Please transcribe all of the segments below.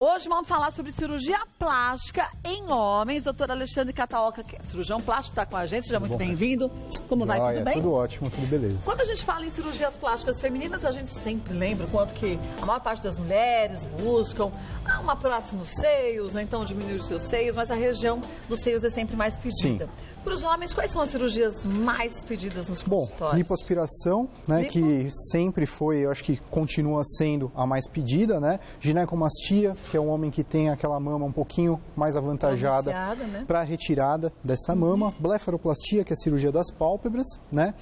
Hoje vamos falar sobre cirurgia plástica em homens. Doutor Alexandre Cataoca, que é cirurgião plástico, está com a gente. Seja muito bem-vindo. Como vai? Tudo bem? Tudo ótimo, tudo beleza. Quando a gente fala em cirurgias plásticas femininas, a gente sempre lembra o quanto que a maior parte das mulheres buscam uma prótese nos seios, ou então diminuir os seus seios, mas a região dos seios é sempre mais pedida. Para os homens, quais são as cirurgias mais pedidas nos consultórios? Lipoaspiração, né, que sempre foi, eu acho que continua sendo a mais pedida, né? Ginecomastia, que é um homem que tem aquela mama um pouquinho mais avantajada para a retirada dessa mama. Blefaroplastia, que é a cirurgia das pálpebras, né?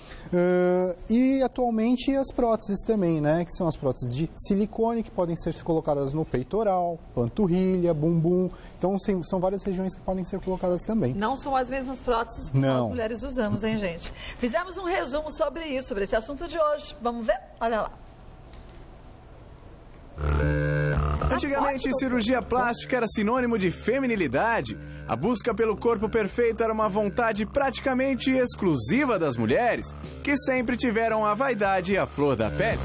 E atualmente as próteses também, né? Que são as próteses de silicone, que podem ser colocadas no peitoral, panturrilha, bumbum. Então são várias regiões que podem ser colocadas também. Não são as mesmas próteses que nós mulheres usamos, hein, gente? Fizemos um resumo sobre isso, sobre esse assunto de hoje. Vamos ver? Olha lá. Antigamente, cirurgia plástica era sinônimo de feminilidade. A busca pelo corpo perfeito era uma vontade praticamente exclusiva das mulheres, que sempre tiveram a vaidade e a flor da pele.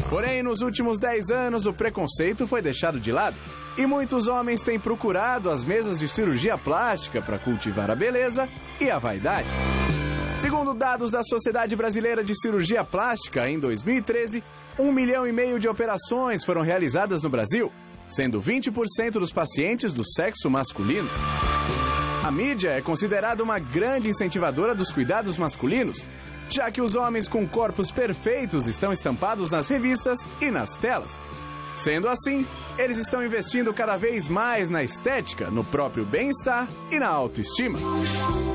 Porém, nos últimos 10 anos, o preconceito foi deixado de lado e muitos homens têm procurado as mesas de cirurgia plástica para cultivar a beleza e a vaidade. Segundo dados da Sociedade Brasileira de Cirurgia Plástica, em 2013, 1,5 milhão de operações foram realizadas no Brasil, sendo 20% dos pacientes do sexo masculino. A mídia é considerada uma grande incentivadora dos cuidados masculinos, já que os homens com corpos perfeitos estão estampados nas revistas e nas telas. Sendo assim, eles estão investindo cada vez mais na estética, no próprio bem-estar e na autoestima.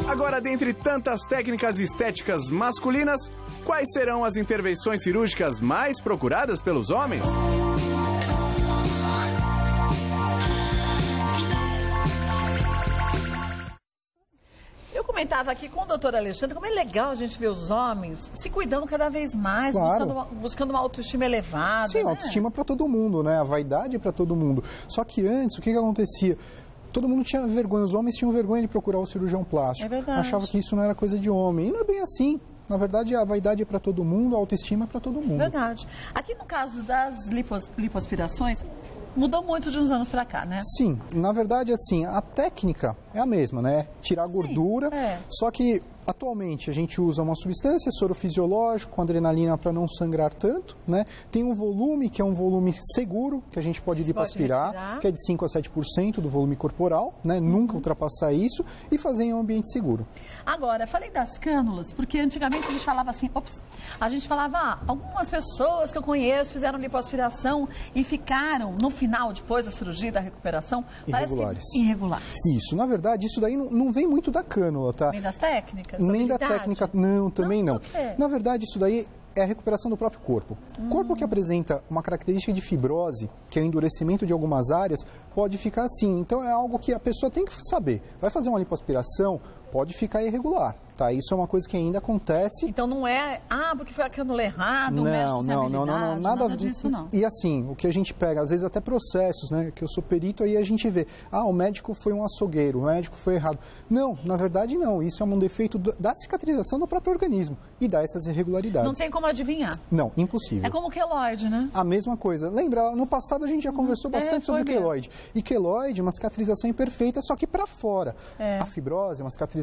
Agora, dentre tantas técnicas estéticas masculinas, quais serão as intervenções cirúrgicas mais procuradas pelos homens? Eu comentava aqui com o doutor Alexandre como é legal a gente ver os homens se cuidando cada vez mais, buscando uma autoestima elevada. Sim, autoestima para todo mundo, né? A vaidade é para todo mundo. Só que antes, o que acontecia? Todo mundo tinha vergonha, os homens tinham vergonha de procurar o cirurgião plástico. É verdade. Achava que isso não era coisa de homem. E não é bem assim. Na verdade, a vaidade é para todo mundo, a autoestima é para todo mundo. Verdade. Aqui no caso das lipoaspirações, mudou muito de uns anos para cá, né? Sim, na verdade, assim, a técnica é a mesma, né? Tirar a gordura, só que atualmente a gente usa uma substância, soro fisiológico, com adrenalina para não sangrar tanto, né? Tem um volume que é um volume seguro, que a gente pode lipoaspirar, que é de 5 a 7% do volume corporal, né? Nunca ultrapassar isso e fazer em um ambiente seguro. Agora, falei das cânulas, porque antigamente a gente falava assim, algumas pessoas que eu conheço fizeram lipoaspiração e ficaram, no final, depois da cirurgia, da recuperação, irregulares. Irregulares. Isso, na verdade, isso daí não vem muito da cânula, tá? Vem das técnicas? Nem da técnica, não, também não. Na verdade, isso daí é a recuperação do próprio corpo. O corpo que apresenta uma característica de fibrose, que é o endurecimento de algumas áreas, pode ficar assim. Então, é algo que a pessoa tem que saber. Vai fazer uma lipoaspiração, pode ficar irregular, tá? Isso é uma coisa que ainda acontece. Então, não é, porque foi a cânula errada, o médico sem habilidade, nada disso, não. E assim, o que a gente pega, às vezes até processos, né? Que eu sou perito, aí a gente vê, o médico foi um açougueiro, o médico foi errado. Não, na verdade não. Isso é um defeito da cicatrização do próprio organismo e dá essas irregularidades. Não tem como adivinhar. Não, impossível. É como o queloide, né? A mesma coisa. Lembra, no passado a gente já conversou bastante sobre o queloide. E queloide é uma cicatrização imperfeita, só que para fora. A fibrose é uma cicatrização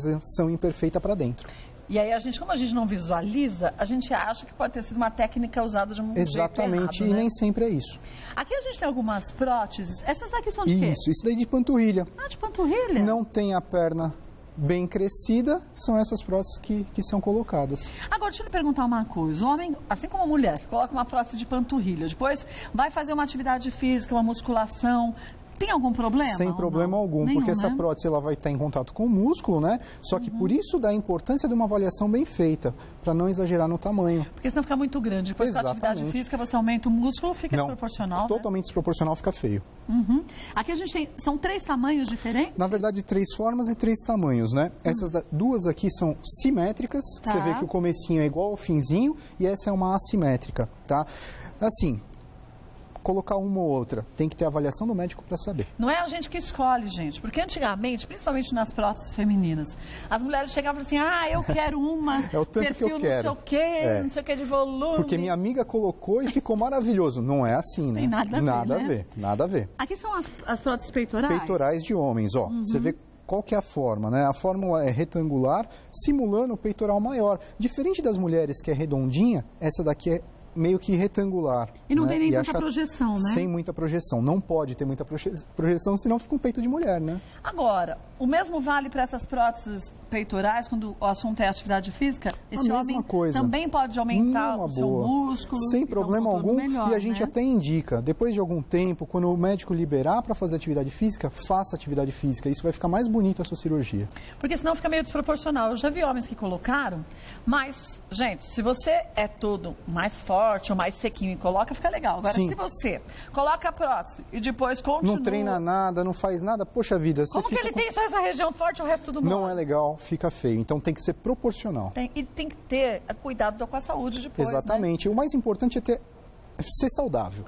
imperfeita para dentro. E aí, como a gente não visualiza, a gente acha que pode ter sido uma técnica usada de um jeito errado, Exatamente, e nem sempre é isso. Aqui a gente tem algumas próteses. Essas daqui são de quê? Isso daí de panturrilha. De panturrilha? Não tem a perna bem crescida, são essas próteses que são colocadas. Agora, deixa eu lhe perguntar uma coisa. O homem, assim como a mulher, que coloca uma prótese de panturrilha, depois vai fazer uma atividade física, uma musculação, tem algum problema? Sem problema algum, porque essa prótese ela vai estar em contato com o músculo, né? Só que por isso dá a importância de uma avaliação bem feita, para não exagerar no tamanho. Porque senão fica muito grande. Depois com a atividade física você aumenta o músculo, fica desproporcional. Totalmente desproporcional, fica feio. Aqui a gente tem, são 3 tamanhos diferentes? Na verdade, 3 formas e 3 tamanhos, né? Essas duas aqui são simétricas, você vê que o comecinho é igual ao finzinho, e essa é uma assimétrica, tá? Assim, colocar uma ou outra. Tem que ter avaliação do médico para saber. Não é a gente que escolhe, gente. Porque antigamente, principalmente nas próteses femininas, as mulheres chegavam e falavam assim, eu quero uma, é o tanto perfil que eu quero. Não sei o que de volume. Porque minha amiga colocou e ficou maravilhoso. Não é assim, né? Tem nada a ver, nada a ver. Aqui são as próteses peitorais? Peitorais de homens, ó. Você vê qual que é a forma, né? A fórmula é retangular, simulando o peitoral maior. Diferente das mulheres, que é redondinha, essa daqui é meio que retangular. E não tem nem muita projeção, né? Sem muita projeção. Não pode ter muita projeção, senão fica um peito de mulher, né? Agora, o mesmo vale para essas próteses peitorais, quando o assunto é atividade física? Esse homem também pode aumentar o seu músculo? Sem problema algum. Melhor, e a gente até indica, depois de algum tempo, quando o médico liberar para fazer atividade física, faça atividade física. Isso vai ficar mais bonito a sua cirurgia. Porque senão fica meio desproporcional. Eu já vi homens que colocaram, mas, gente, se você é todo mais forte ou mais sequinho e coloca, fica legal. Agora, se você coloca a prótese e depois continua... Não treina nada, não faz nada, poxa vida... Como que ele tem só essa região forte e o resto tudo mal? Não é legal, fica feio. Então tem que ser proporcional. E tem que ter cuidado com a saúde depois, exatamente. Né? O mais importante é ser saudável.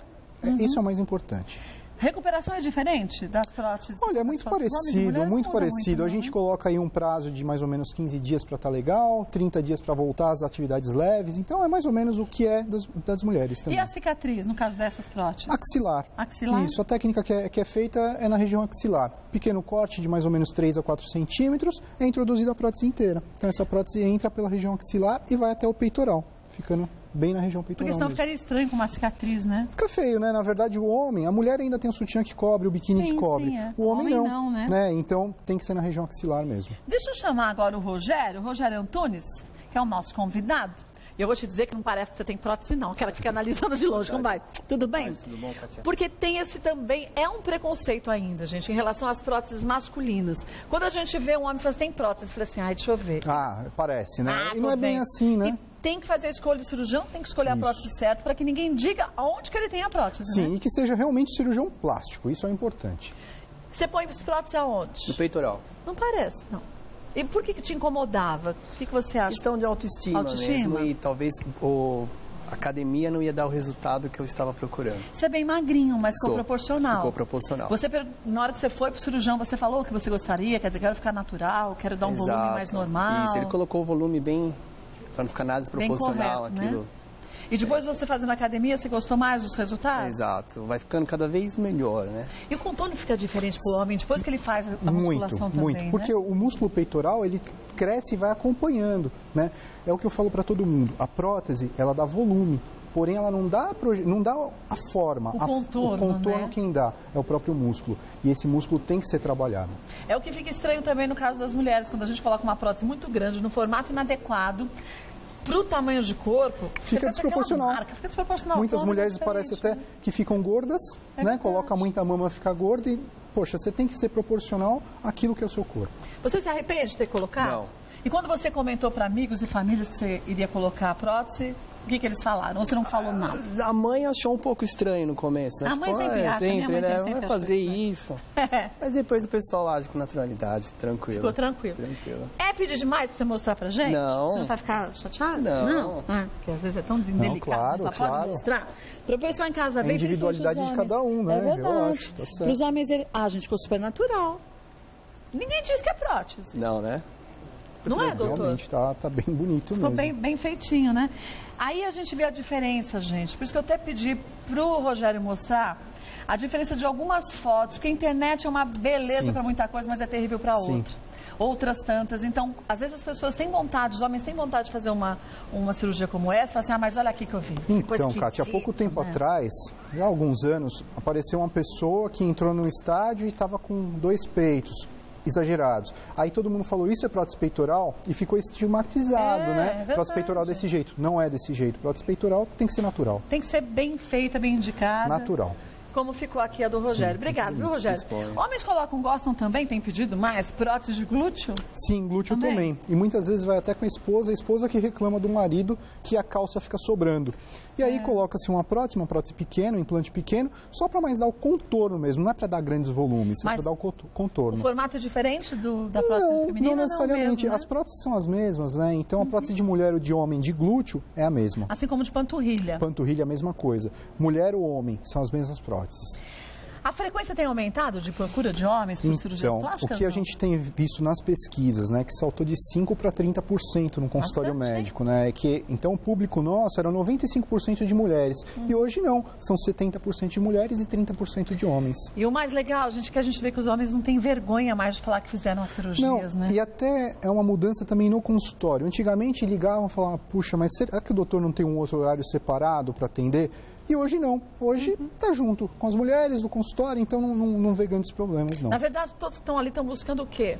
Isso é o mais importante. Recuperação é diferente das próteses? Olha, é muito parecido, muito parecido. A gente coloca aí um prazo de mais ou menos 15 dias para estar legal, 30 dias para voltar às atividades leves. Então, é mais ou menos o que é das mulheres também. E a cicatriz, no caso dessas próteses? Axilar. Axilar? Isso, a técnica que é feita é na região axilar. Pequeno corte de mais ou menos 3 a 4 centímetros, é introduzida a prótese inteira. Então, essa prótese entra pela região axilar e vai até o peitoral, ficando bem na região peitoral. Porque senão ficaria estranho com uma cicatriz, né? Fica feio, né? Na verdade, o homem, a mulher ainda tem o sutiã que cobre, o biquíni que cobre. Sim, é. O homem não, né? Então, tem que ser na região axilar mesmo. Deixa eu chamar agora o Rogério Antunes, que é o nosso convidado. E eu vou te dizer que não parece que você tem prótese, não. Aquela que fica analisando de longe. Como vai? Tudo bem? Tudo bom, Kátia? Porque tem esse também, é um preconceito ainda, gente, em relação às próteses masculinas. Quando a gente vê um homem e fala assim, tem prótese, fala assim, deixa eu ver. Parece, né? E não é bem assim, né? E tem que fazer a escolha do cirurgião, tem que escolher a prótese certa para que ninguém diga aonde que ele tem a prótese, Sim, né? E que seja realmente cirurgião plástico, isso é importante. Você põe as próteses aonde? No peitoral. Não parece, não. E por que te incomodava? O que você acha? Questão de autoestima mesmo, e talvez a academia não ia dar o resultado que eu estava procurando. Você é bem magrinho, mas ficou proporcional. Ficou proporcional. Você, na hora que você foi pro cirurgião, você falou que você gostaria, quer dizer, quero ficar natural, quero dar um volume mais normal. Isso, ele colocou o volume bem, para não ficar nada desproporcional, correto, aquilo. Né? E depois você fazendo academia, você gostou mais dos resultados? Exato, vai ficando cada vez melhor, né? E o contorno fica diferente pro homem depois que ele faz a musculação também, Muito, porque né? o músculo peitoral, ele cresce e vai acompanhando, né? É o que eu falo para todo mundo, a prótese, ela dá volume, porém ela não dá a forma, o contorno, né? Quem dá é o próprio músculo, e esse músculo tem que ser trabalhado. É o que fica estranho também no caso das mulheres, quando a gente coloca uma prótese muito grande, no formato inadequado, pro tamanho de corpo, fica desproporcional. Fica desproporcional. Muitas mulheres parece até que ficam gordas, né? Coloca muita mama, fica gorda e, poxa, você tem que ser proporcional àquilo que é o seu corpo. Você se arrepende de ter colocado? Não. E quando você comentou para amigos e famílias que você iria colocar a prótese, o que eles falaram? Ou você não falou nada? A mãe achou um pouco estranho no começo, né? A mãe sempre acha, minha mãe né? sempre vai fazer isso. Mas depois o pessoal age com naturalidade, tranquilo. Ficou tranquilo. É pedir demais pra você mostrar pra gente? Não. Você não vai ficar chateado? Não. Porque às vezes é tão delicado. Não, claro. Pode mostrar. Para o pessoal em casa ver. A individualidade de cada um, né? É verdade. Eu acho, tá certo. Para os homens, gente, ficou super natural. Ninguém diz que é prótese. Não, né? Não é, doutor? Realmente tá bem bonito mesmo. Ficou bem feitinho, né? Aí a gente vê a diferença, gente. Por isso que eu até pedi pro Rogério mostrar a diferença de algumas fotos, porque a internet é uma beleza para muita coisa, mas é terrível para outra. Outras tantas. Então, às vezes as pessoas têm vontade, os homens têm vontade de fazer uma cirurgia como essa, falam assim, mas olha aqui que eu vi. Então, Kátia, há pouco tempo atrás, já há alguns anos, apareceu uma pessoa que entrou no estádio e estava com 2 peitos exagerados. Aí todo mundo falou, isso é prótese peitoral? E ficou estigmatizado, né? É prótese peitoral desse jeito. Não é desse jeito. Prótese peitoral tem que ser natural. Tem que ser bem feita, bem indicada. Natural. como ficou aqui a do Rogério. Obrigado, viu, Rogério? Homens gostam também, tem pedido mais prótese de glúteo? Sim, glúteo também. E muitas vezes vai até com a esposa que reclama do marido que a calça fica sobrando. E aí coloca-se uma prótese pequena, um implante pequeno, só para mais dar o contorno mesmo, não é para dar grandes volumes, é para dar o contorno. O formato é diferente da prótese feminina? Não necessariamente. Mesmo, né? As próteses são as mesmas, né? Então a prótese de mulher ou de homem de glúteo é a mesma. Assim como de panturrilha. Panturrilha é a mesma coisa. Mulher ou homem são as mesmas próteses. A frequência tem aumentado de procura de homens por cirurgias plásticas? O que a gente tem visto nas pesquisas, né, que saltou de 5% para 30% no consultório médico, né, então o público nosso era 95% de mulheres e hoje não, são 70% de mulheres e 30% de homens. E o mais legal, gente, que a gente vê que os homens não têm vergonha mais de falar que fizeram as cirurgias, né? E até é uma mudança também no consultório. Antigamente ligavam e falavam, puxa, mas será que o doutor não tem um outro horário separado para atender? E hoje não. Hoje está junto com as mulheres do consultório, então não vê grandes problemas, não. Na verdade, todos que estão ali estão buscando o quê?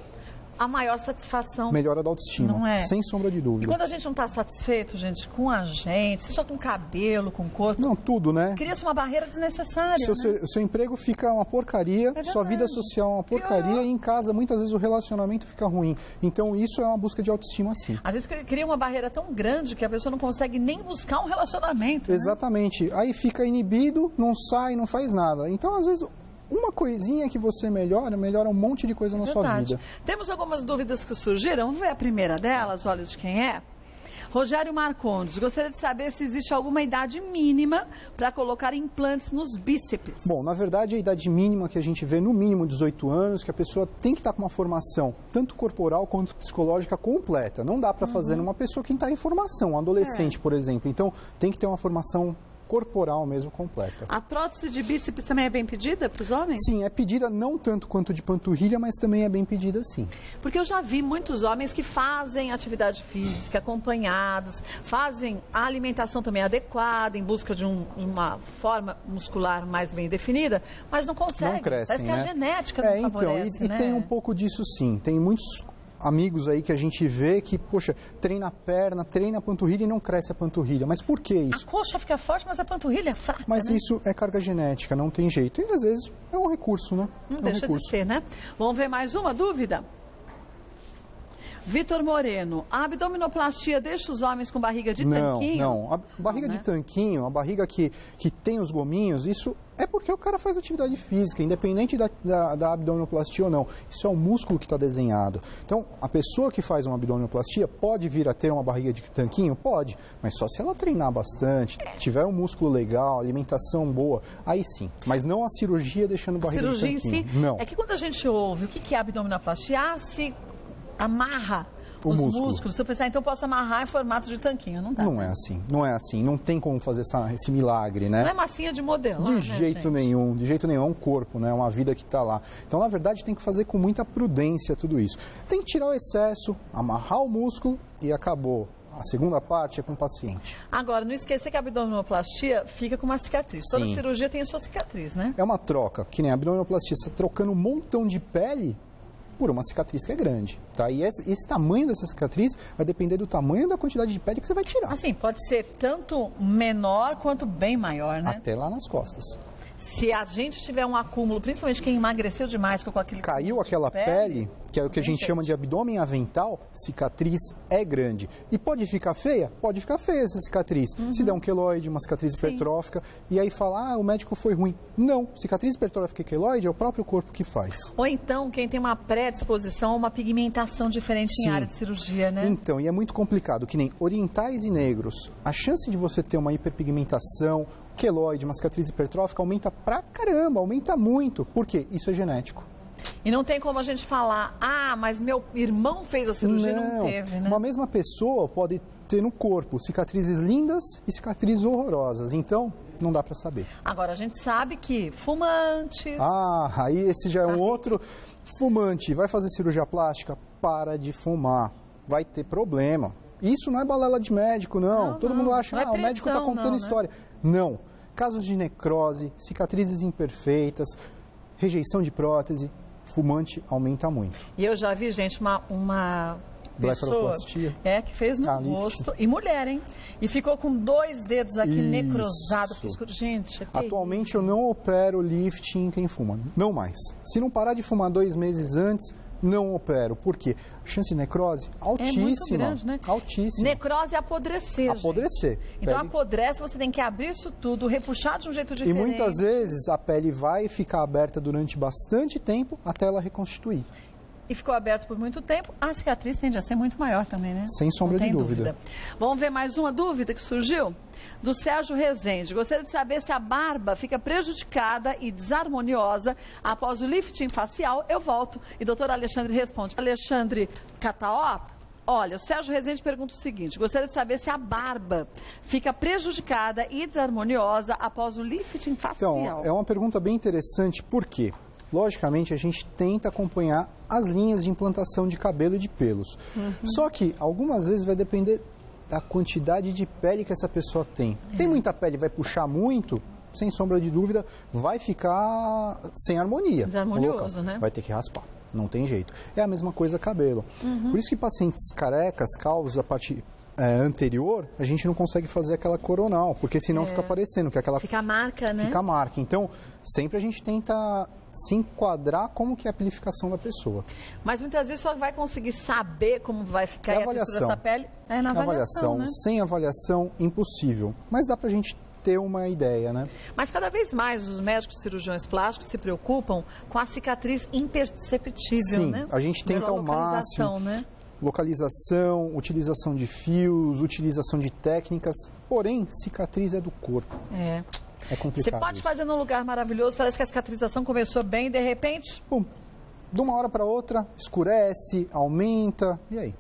A maior satisfação. Melhora da autoestima, não é? Sem sombra de dúvida. E quando a gente não está satisfeito, gente, com a gente, seja com cabelo, com corpo... Não, tudo, né? Cria-se uma barreira desnecessária, Seu emprego fica uma porcaria, sua vida social é uma porcaria e em casa, muitas vezes, o relacionamento fica ruim. Então, isso é uma busca de autoestima, sim. Às vezes cria uma barreira tão grande que a pessoa não consegue nem buscar um relacionamento, Exatamente. Né? Aí fica inibido, não sai, não faz nada. Então, às vezes... Uma coisinha que você melhora um monte de coisa na sua vida. Temos algumas dúvidas que surgiram. Vamos ver a primeira delas, olha de quem é. Rogério Marcondes, gostaria de saber se existe alguma idade mínima para colocar implantes nos bíceps. Bom, na verdade, a idade mínima que a gente vê, no mínimo 18 anos, que a pessoa tem que estar com uma formação, tanto corporal quanto psicológica, completa. Não dá para fazer numa pessoa que está em formação, um adolescente, por exemplo. Então, tem que ter uma formação corporal mesmo completa. A prótese de bíceps também é bem pedida para os homens? Sim, é pedida não tanto quanto de panturrilha, mas também é bem pedida sim. Porque eu já vi muitos homens que fazem atividade física acompanhados, fazem a alimentação também adequada, em busca de uma forma muscular mais bem definida, mas não conseguem. Não crescem, parece que a genética não favorece, e tem um pouco disso sim. Tem muitos amigos aí que a gente vê que, poxa, treina a perna, treina a panturrilha e não cresce a panturrilha. Mas por que isso? A coxa fica forte, mas a panturrilha é fraca, Mas né? isso é carga genética, não tem jeito. E às vezes é um recurso, né? Não deixa de ser, né? Vamos ver mais uma dúvida? Vitor Moreno, a abdominoplastia deixa os homens com barriga de tanquinho? Não, a barriga de tanquinho, a barriga que tem os gominhos, isso é porque o cara faz atividade física, independente da abdominoplastia ou não. Isso é o músculo que está desenhado. Então, a pessoa que faz uma abdominoplastia pode vir a ter uma barriga de tanquinho? Pode, mas só se ela treinar bastante, tiver um músculo legal, alimentação boa, aí sim. Mas não a cirurgia deixando barriga de tanquinho. A cirurgia em si? Não. É que quando a gente ouve o que é abdominoplastia, se amarra os músculos. Se eu pensar, então eu posso amarrar em formato de tanquinho, não dá. Não é assim, não é assim. Não tem como fazer esse milagre, né? Não é massinha de modelo. De jeito nenhum, de jeito nenhum. É um corpo, né? É uma vida que está lá. Então, na verdade, tem que fazer com muita prudência tudo isso. Tem que tirar o excesso, amarrar o músculo e acabou. A segunda parte é com o paciente. Agora, não esquecer que a abdominoplastia fica com uma cicatriz. Toda cirurgia tem a sua cicatriz, né? É uma troca, que nem a abdominoplastia, você está trocando um montão de pele por uma cicatriz que é grande, tá? E esse tamanho dessa cicatriz vai depender do tamanho da quantidade de pele que você vai tirar. Assim, pode ser tanto menor quanto bem maior, né? Até lá nas costas. Se a gente tiver um acúmulo, principalmente quem emagreceu demais com aquele... Caiu aquela pele, que é o que a gente chama de abdômen avental, cicatriz é grande. E pode ficar feia? Pode ficar feia essa cicatriz. Se der um queloide, uma cicatriz hipertrófica, e aí fala, o médico foi ruim. Não, cicatriz hipertrófica e queloide é o próprio corpo que faz. Ou então, quem tem uma predisposição a uma pigmentação diferente em área de cirurgia, né? Então, e é muito complicado, que nem orientais e negros. A chance de você ter uma hiperpigmentação, queloide, uma cicatriz hipertrófica, aumenta pra caramba, aumenta muito. Por quê? Isso é genético. E não tem como a gente falar, mas meu irmão fez a cirurgia e não teve, né? Uma mesma pessoa pode ter no corpo cicatrizes lindas e cicatrizes horrorosas. Então, não dá para saber. Agora, a gente sabe que fumantes... aí esse já é um outro... Fumante, vai fazer cirurgia plástica? Para de fumar. Vai ter problema. Isso não é balela de médico, não. Todo mundo acha, o médico está contando história. Não. Casos de necrose, cicatrizes imperfeitas, rejeição de prótese, fumante aumenta muito. E eu já vi, gente, uma Blefaroplastia. Que fez no rosto. E mulher, hein? E ficou com 2 dedos aqui necrosados. Gente, atualmente eu não opero lifting em quem fuma. Não mais. Se não parar de fumar 2 meses antes, não opero. Por quê? A chance de necrose altíssima. É muito grande, né? Altíssima. Necrose é apodrecer, Apodrecer. Gente. Então, apodrece, você tem que abrir isso tudo, repuxar de um jeito diferente. E muitas vezes a pele vai ficar aberta durante bastante tempo até ela reconstituir. E ficou aberto por muito tempo, a cicatriz tende a ser muito maior também, né? Sem sombra de dúvida. Vamos ver mais uma dúvida que surgiu? Do Sérgio Rezende. Gostaria de saber se a barba fica prejudicada e desarmoniosa após o lifting facial. Eu volto e o doutor Alexandre responde. Alexandre Cataó, olha, o Sérgio Rezende pergunta o seguinte. Gostaria de saber se a barba fica prejudicada e desarmoniosa após o lifting facial. Então, é uma pergunta bem interessante, por quê? Logicamente, a gente tenta acompanhar as linhas de implantação de cabelo e de pelos. Só que, algumas vezes, vai depender da quantidade de pele que essa pessoa tem. Tem muita pele, vai puxar muito, sem sombra de dúvida, vai ficar sem harmonia. Desarmonioso, né? Vai ter que raspar, não tem jeito. É a mesma coisa cabelo. Por isso que pacientes carecas, calvos, a parte anterior, a gente não consegue fazer aquela coronal, porque senão fica parecendo que aquela... Fica a marca, né? Fica a marca. Então, sempre a gente tenta se enquadrar como que é a pelificação da pessoa. Mas muitas vezes só vai conseguir saber como vai ficar a textura dessa pele na avaliação, né? Sem avaliação, impossível. Mas dá pra gente ter uma ideia, né? Mas cada vez mais os médicos cirurgiões plásticos se preocupam com a cicatriz imperceptível, né? Sim, a gente tenta ao máximo... né? Localização, utilização de fios, utilização de técnicas, porém, cicatriz é do corpo. É complicado. Você pode fazer num lugar maravilhoso, parece que a cicatrização começou bem, de repente... Pum, de uma hora para outra, escurece, aumenta, e aí?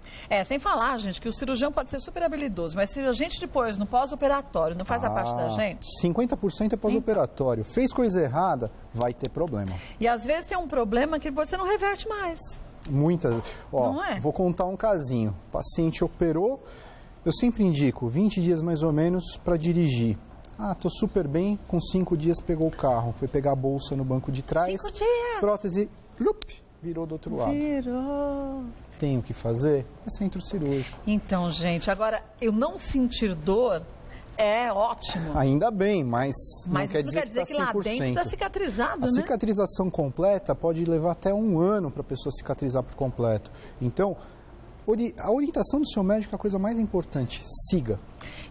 Sem falar, gente, que o cirurgião pode ser super habilidoso, mas se a gente depois, no pós-operatório, não faz a parte da gente... 50% é pós-operatório. Fez coisa errada, vai ter problema. E às vezes tem um problema que você não reverte mais. Muitas. Vou contar um casinho. O paciente operou, eu sempre indico 20 dias mais ou menos para dirigir. Tô super bem, com 5 dias pegou o carro, foi pegar a bolsa no banco de trás. 5 dias? Prótese, virou do outro lado. Virou. Tem o que fazer? É centro cirúrgico. Então, gente, agora, eu não sentir dor é ótimo. Ainda bem, mas não quer dizer que lá dentro está cicatrizado, né? A cicatrização completa pode levar até 1 ano para a pessoa cicatrizar por completo. Então, a orientação do seu médico é a coisa mais importante. Siga.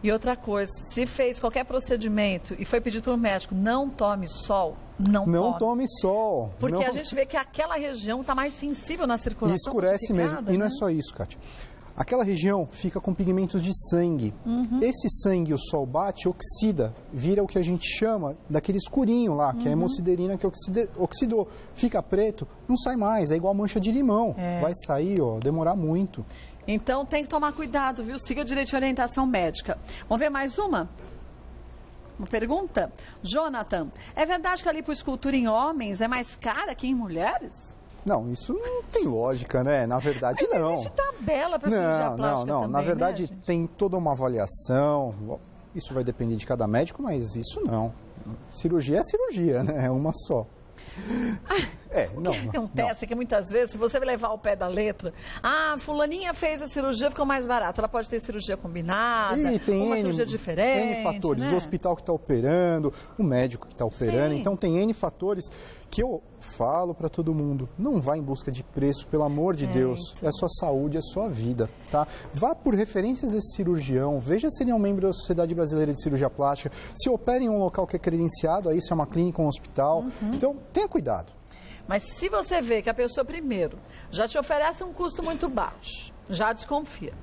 E outra coisa, se fez qualquer procedimento e foi pedido pelo médico, não tome sol, não tome sol. Porque a gente vê que aquela região está mais sensível na circulação. E escurece mesmo. Né? E não é só isso, Kátia. Aquela região fica com pigmentos de sangue. Esse sangue, o sol bate, oxida, vira o que a gente chama daquele escurinho lá, que é a hemociderina que oxidou. Fica preto, não sai mais, é igual mancha de limão. Vai sair, demorar muito. Então tem que tomar cuidado, viu? Siga direito de orientação médica. Vamos ver mais uma? Uma pergunta? Jonathan, é verdade que a lipoescultura em homens é mais cara que em mulheres? Não, isso não tem lógica, né? Na verdade, mas não. Existe tabela para cirurgia plástica também, Na verdade, né, tem toda uma avaliação. Isso vai depender de cada médico, mas isso não. Cirurgia é cirurgia, né? É uma só. Não. Acontece que muitas vezes, se você levar ao pé da letra, fulaninha fez a cirurgia, ficou mais barata. Ela pode ter cirurgia combinada, uma cirurgia diferente. N fatores, né? O hospital que está operando, o médico que está operando. Sim. Então tem N fatores que eu falo para todo mundo. Não vá em busca de preço, pelo amor de Deus. Então. É a sua saúde, é a sua vida, tá? Vá por referências desse cirurgião, veja se ele é um membro da Sociedade Brasileira de Cirurgia Plástica, se opera em um local que é credenciado, aí isso é uma clínica, um hospital. Então, tenha cuidado. Mas se você vê que a pessoa, primeiro, já te oferece um custo muito baixo, já desconfia.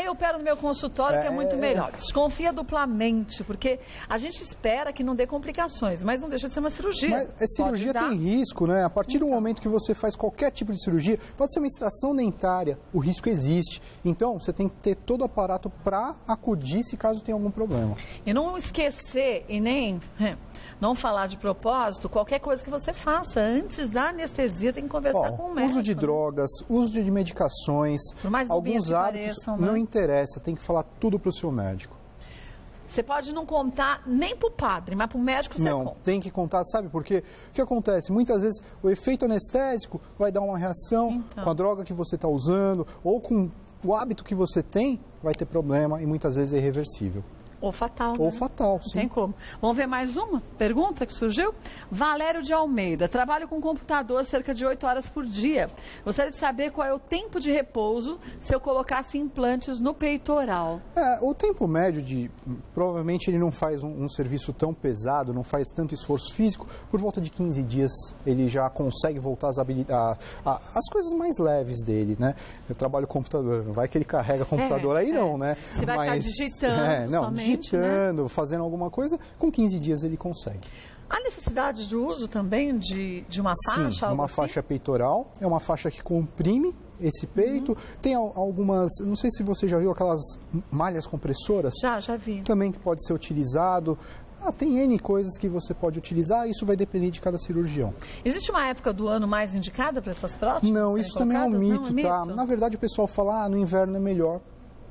Eu opero no meu consultório que é muito melhor. Desconfia duplamente, porque a gente espera que não dê complicações, mas não deixa de ser uma cirurgia. Mas cirurgia tem risco, né? A partir do momento que você faz qualquer tipo de cirurgia, pode ser uma extração dentária, o risco existe. Então, você tem que ter todo o aparato para acudir se caso tenha algum problema. E não esquecer e nem não falar de propósito, qualquer coisa que você faça antes da anestesia tem que conversar com o médico. Uso de drogas, uso de medicações, por mais alguns hábitos, não interessa, tem que falar tudo para o seu médico. Você pode não contar nem para o padre, mas para o médico você conta. Não, tem que contar, sabe por quê? O que acontece? Muitas vezes o efeito anestésico vai dar uma reação com a droga que você está usando ou com o hábito que você tem vai ter problema e muitas vezes é irreversível. Ou fatal. Ou né? fatal, sim. Não tem como. Vamos ver mais uma pergunta que surgiu? Valério de Almeida. Trabalho com computador cerca de 8 horas por dia. Gostaria de saber qual é o tempo de repouso se eu colocasse implantes no peitoral. O tempo médio provavelmente ele não faz um serviço tão pesado, não faz tanto esforço físico. Por volta de 15 dias ele já consegue voltar às coisas mais leves dele, né? Eu trabalho com computador, não vai que ele carrega computador aí não, né? Você vai ficar digitando somente. Digitando, fazendo alguma coisa, com 15 dias ele consegue. Há necessidade de uso também de uma faixa? Sim, uma faixa peitoral, é uma faixa que comprime esse peito. Tem algumas, não sei se você já viu aquelas malhas compressoras. Já vi. Também que pode ser utilizado. Tem N coisas que você pode utilizar, isso vai depender de cada cirurgião. Existe uma época do ano mais indicada para essas próteses? Não, isso também é um mito, tá? Na verdade o pessoal fala, no inverno é melhor.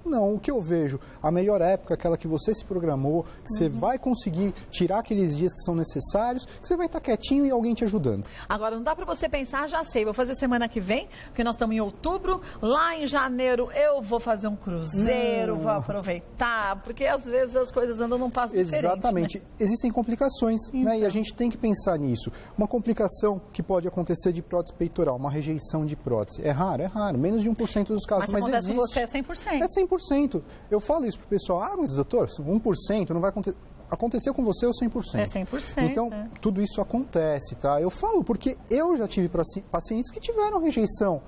Não, o que eu vejo, a melhor época é aquela que você se programou, que você vai conseguir tirar aqueles dias que são necessários, que você vai estar quietinho e alguém te ajudando. Agora, não dá para você pensar, já sei, vou fazer semana que vem, porque nós estamos em outubro, lá em janeiro eu vou fazer um cruzeiro, vou aproveitar, porque às vezes as coisas andam num passo diferente. Exatamente. Né? Existem complicações, né? E a gente tem que pensar nisso. Uma complicação que pode acontecer de prótese peitoral, uma rejeição de prótese. É raro, menos de 1% dos casos, mas existe. Mas acontece com você é 100%. É 100%. Eu falo isso pro pessoal, mas doutor, 1% não vai acontecer. Aconteceu com você é o 100%. É 100%. Então, tudo isso acontece, tá? Eu falo porque eu já tive pacientes que tiveram rejeição.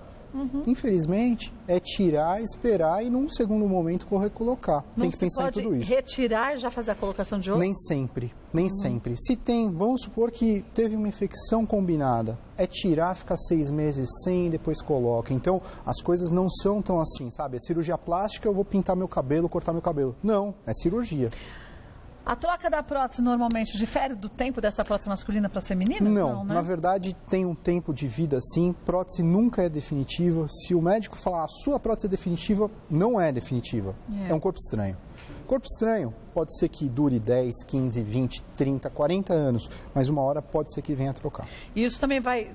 Infelizmente, é tirar, esperar e num segundo momento recolocar. Tem que pensar em tudo isso. Retirar e já fazer a colocação de outro? Nem sempre, nem sempre. Se tem, vamos supor que teve uma infecção combinada, é tirar, ficar 6 meses sem e depois coloca. Então, as coisas não são tão assim, sabe? É cirurgia plástica, eu vou pintar meu cabelo, cortar meu cabelo. Não, é cirurgia. A troca da prótese normalmente difere do tempo dessa prótese masculina para as femininas? Não, né? Na verdade tem um tempo de vida sim, prótese nunca é definitiva. Se o médico falar a sua prótese é definitiva, não é definitiva. É um corpo estranho. Corpo estranho pode ser que dure 10, 15, 20, 30, 40 anos, mas uma hora pode ser que venha a trocar. E isso também vai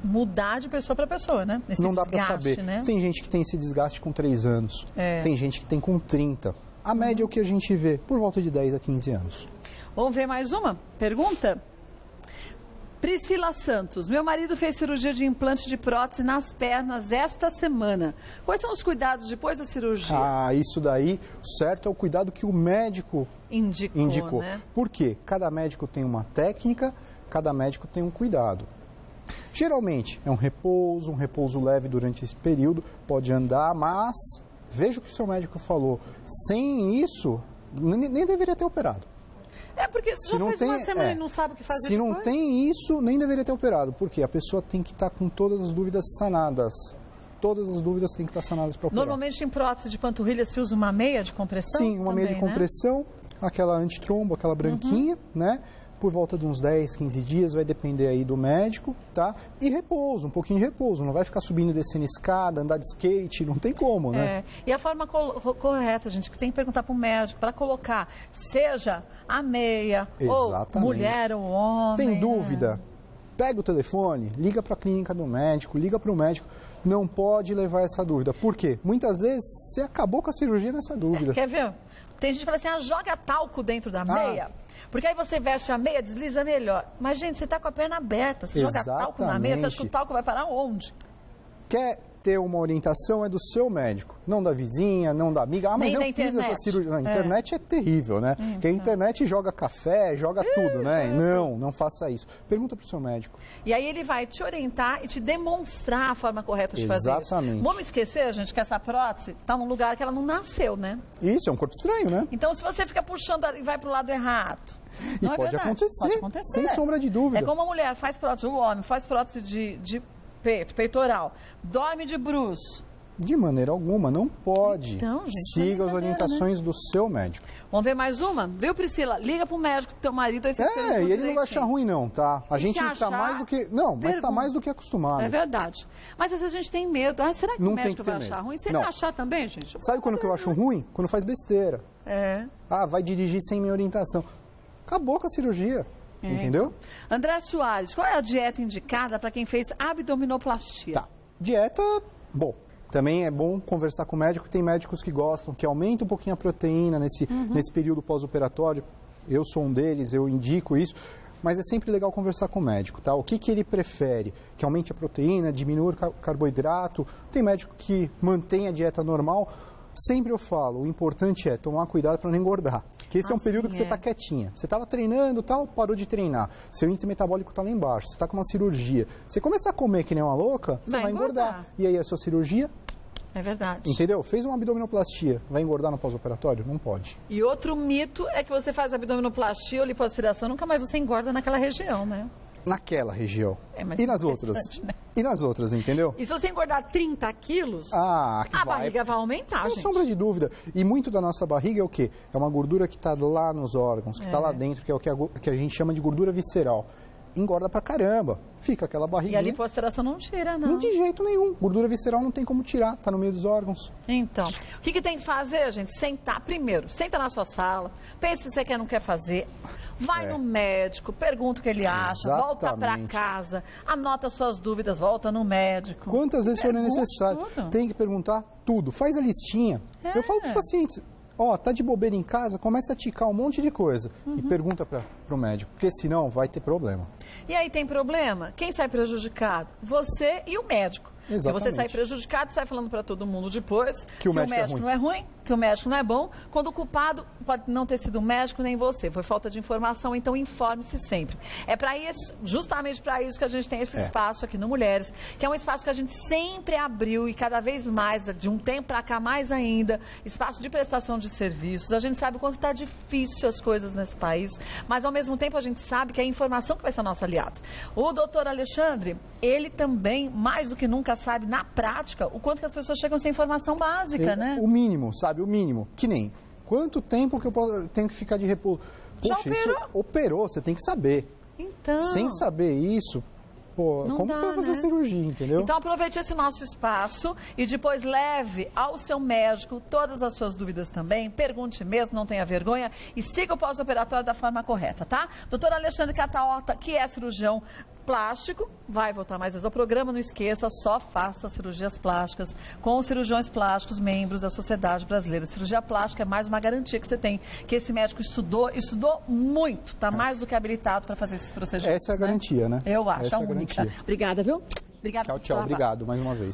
mudar de pessoa para pessoa, né? Não dá para saber. Né? Tem gente que tem esse desgaste com 3 anos, tem gente que tem com 30. A média é o que a gente vê, por volta de 10 a 15 anos. Vamos ver mais uma pergunta? Priscila Santos. Meu marido fez cirurgia de implante de prótese nas pernas esta semana. Quais são os cuidados depois da cirurgia? Isso daí, o certo é o cuidado que o médico indicou. Né? Por quê? Cada médico tem uma técnica, cada médico tem um cuidado. Geralmente é um repouso leve durante esse período, pode andar, mas veja o que o seu médico falou. Sem isso, nem deveria ter operado. Porque se já fez uma semana e não sabe o que fazer Se depois. não tem isso, nem deveria ter operado. Porque a pessoa tem que estar com todas as dúvidas sanadas. Todas as dúvidas têm que estar sanadas para operar. Normalmente em prótese de panturrilha se usa uma meia de compressão? Sim, uma meia de compressão, né? Aquela antitrombo, aquela branquinha, né? Por volta de uns 10, 15 dias, vai depender aí do médico, tá? E repouso, um pouquinho de repouso. Não vai ficar subindo e descendo escada, andar de skate, não tem como, né? E a forma correta, gente, que tem que perguntar para o médico, para colocar, seja a meia, Exatamente. Ou mulher ou homem. Tem dúvida? Pega o telefone, liga para a clínica do médico, liga para o médico. Não pode levar essa dúvida. Por quê? Muitas vezes você acabou com a cirurgia nessa dúvida. Quer ver? Tem gente que fala assim, joga talco dentro da meia. Porque aí você veste a meia, desliza melhor. Mas, gente, você está com a perna aberta. Você joga talco na meia, você acha que o talco vai parar onde? Quer ter uma orientação é do seu médico, não da vizinha, não da amiga. Mas nem eu fiz essa cirurgia. Na internet é terrível, né? Porque a internet joga café, joga tudo, né? Não faça isso. Pergunta para o seu médico. E aí ele vai te orientar e te demonstrar a forma correta de fazer isso. Exatamente. Vamos esquecer, gente, que essa prótese está num lugar que ela não nasceu, né? Isso, é um corpo estranho, né? Então, se você fica puxando e vai para o lado errado... E pode acontecer, sem sombra de dúvida. É como a mulher faz prótese, o homem faz prótese de peito, peitoral, dorme de bruço. De maneira alguma, não pode. Então, gente, siga as orientações do seu médico. Vamos ver mais uma? Viu, Priscila? Liga pro médico do teu marido, aí você e ele não vai achar ruim não, tá? A gente está mais do que... Não, mas está mais do que acostumado. É verdade. Mas às vezes a gente tem medo. Será que o médico vai achar ruim? Se ele achar também, gente... Sabe quando que eu acho ruim? Quando faz besteira. Vai dirigir sem minha orientação. Acabou com a cirurgia. Entendeu? André Soares, qual é a dieta indicada para quem fez abdominoplastia? Tá. Dieta, Também é bom conversar com o médico, tem médicos que gostam, que aumenta um pouquinho a proteína nesse período pós-operatório. Eu sou um deles, eu indico isso. Mas é sempre legal conversar com o médico, tá? O que ele prefere? Que aumente a proteína, diminua o carboidrato? Tem médico que mantém a dieta normal. Sempre eu falo, o importante é tomar cuidado para não engordar. Porque esse é um período que você está quietinha. Você estava treinando, tal, parou de treinar. Seu índice metabólico está lá embaixo, você está com uma cirurgia. Você começar a comer que nem uma louca, você vai engordar. E aí a sua cirurgia... É verdade. Entendeu? Fez uma abdominoplastia, vai engordar no pós-operatório? Não pode. E outro mito é que você faz abdominoplastia ou lipoaspiração, nunca mais você engorda naquela região, né? Naquela região. E nas outras? Né? E nas outras, entendeu? E se você engordar 30 quilos, a barriga vai aumentar, sem sombra de dúvida. E muito da nossa barriga é o quê? É uma gordura que está lá nos órgãos, que está lá dentro, que é o que a gente chama de gordura visceral. Engorda pra caramba. Fica aquela barriguinha. E a lipoaspiração não tira, não. De jeito nenhum. Gordura visceral não tem como tirar, tá no meio dos órgãos. Então, o que tem que fazer, gente? Sentar primeiro. Senta na sua sala, pensa se você quer ou não quer fazer. Vai no médico, pergunta o que ele acha, volta pra casa, anota suas dúvidas, volta no médico. Quantas vezes for necessário. Tem que perguntar tudo. Faz a listinha. Eu falo pros pacientes... tá de bobeira em casa, começa a ticar um monte de coisa e pergunta para o médico, porque senão vai ter problema. E aí tem problema? Quem sai prejudicado? Você e o médico. Exatamente. E você sai prejudicado e sai falando para todo mundo depois que o médico não é ruim, que o médico não é bom, quando o culpado pode não ter sido o médico nem você. Foi falta de informação, então informe-se sempre. É para isso, justamente para isso que a gente tem esse espaço aqui no Mulheres, que é um espaço que a gente sempre abriu e cada vez mais, de um tempo para cá mais ainda, espaço de prestação de serviços. A gente sabe o quanto está difícil as coisas nesse país, mas ao mesmo tempo a gente sabe que é a informação que vai ser a nossa aliada. O doutor Alexandre, ele também, mais do que nunca, sabe na prática o quanto que as pessoas chegam sem informação básica, né? O mínimo, sabe? O mínimo. Que nem, quanto tempo que eu tenho que ficar de repouso? Poxa, isso operou, você tem que saber. Então... Sem saber isso... como você vai fazer a cirurgia, entendeu? Então aproveite esse nosso espaço e depois leve ao seu médico todas as suas dúvidas também, pergunte mesmo, não tenha vergonha e siga o pós-operatório da forma correta, tá? Doutor Alexandre Cataota, que é cirurgião plástico, vai voltar mais vezes ao programa, não esqueça, só faça cirurgias plásticas com os cirurgiões plásticos, membros da Sociedade Brasileira. Cirurgia plástica é mais uma garantia que você tem, que esse médico estudou muito, tá mais do que habilitado para fazer esses procedimentos. Essa é a garantia, né? Eu acho, Essa a única. Obrigada, viu? Obrigada. Tchau, obrigado mais uma vez.